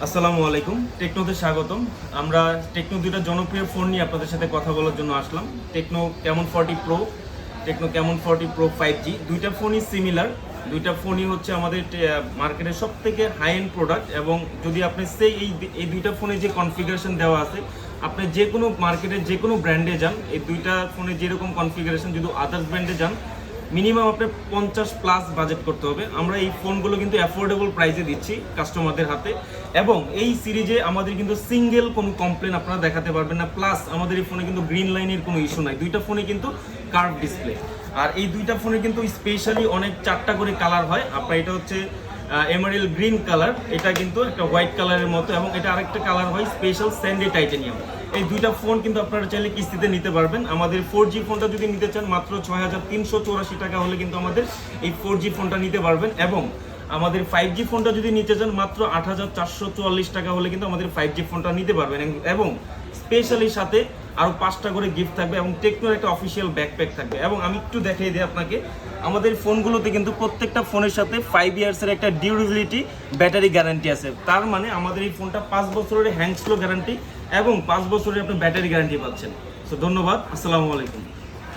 আসসালামু আলাইকুম, টেকনোতে স্বাগতম। আমরা টেকনো দুইটা জনপ্রিয় ফোন নিয়ে আপনাদের সাথে কথা বলার জন্য আসলাম। Tecno Camon 40 pro, Tecno Camon 40 pro 5G, দুইটা ফোনই সিমিলার। দুইটা ফোনই হচ্ছে আমাদের মার্কেটের সব থেকে হাই এন্ড প্রোডাক্ট। এবং যদি আপনি সেই এই দুইটা ফোনে যে কনফিগারেশন দেওয়া আছে, আপনি যে কোনো মার্কেটের যে কোনো ব্র্যান্ডে যান, এই দুইটা ফোনে যেরকম কনফিগারেশন, যদি আদার্স ব্র্যান্ডে যান মিনিমাম আপনার 50+ বাজেট করতে হবে। আমরা এই ফোনগুলো কিন্তু অ্যাফোর্ডেবল প্রাইসে দিচ্ছি কাস্টমারদের হাতে। এবং এই সিরিজে আমাদের কিন্তু সিঙ্গেল কোনো কমপ্লেন আপনারা দেখাতে পারবেন না। প্লাস আমাদের এই ফোনে কিন্তু গ্রিন লাইনের কোনো ইস্যু নাই। দুইটা ফোনে কিন্তু কার্ভ ডিসপ্লে। আর এই দুইটা ফোনে কিন্তু স্পেশালি অনেক 4টা করে কালার হয়। আপনার এটা হচ্ছে এমারেল গ্রিন কালার, এটা কিন্তু একটা হোয়াইট কালারের মতো, এবং এটা আরেকটা কালার হয় স্পেশাল স্যান্ডি টাইটানিয়াম। এই দুইটা ফোন কিন্তু আপনারা চাইলে কিস্তিতে নিতে পারবেন। আমাদের 4G ফোনটা যদি নিতে চান মাত্র 6,384 টাকা হলে কিন্তু আমাদের এই 4G ফোনটা নিতে পারবেন। এবং আমাদের 5G ফোনটা যদি নিতে চান মাত্র 8,444 টাকা হলে কিন্তু আমাদের 5G ফোনটা নিতে পারবেন। এবং স্পেশালি সাথে আরও 5টা করে গিফট থাকবে, এবং টেকনোর একটা অফিসিয়াল ব্যাকপ্যাক থাকবে। এবং আমি একটু দেখিয়ে দিই আপনাকে, আমাদের ফোনগুলোতে কিন্তু প্রত্যেকটা ফোনের সাথে 5 ইয়ার্সের একটা ডিউরেবিলিটি ব্যাটারি গ্যারান্টি আছে। তার মানে আমাদের এই ফোনটা 5 বছরের হ্যাং স্লো গ্যারান্টি এবং 5 বছরের আপনি ব্যাটারি গ্যারান্টি পাচ্ছেন। সো ধন্যবাদ, আসসালামু আলাইকুম।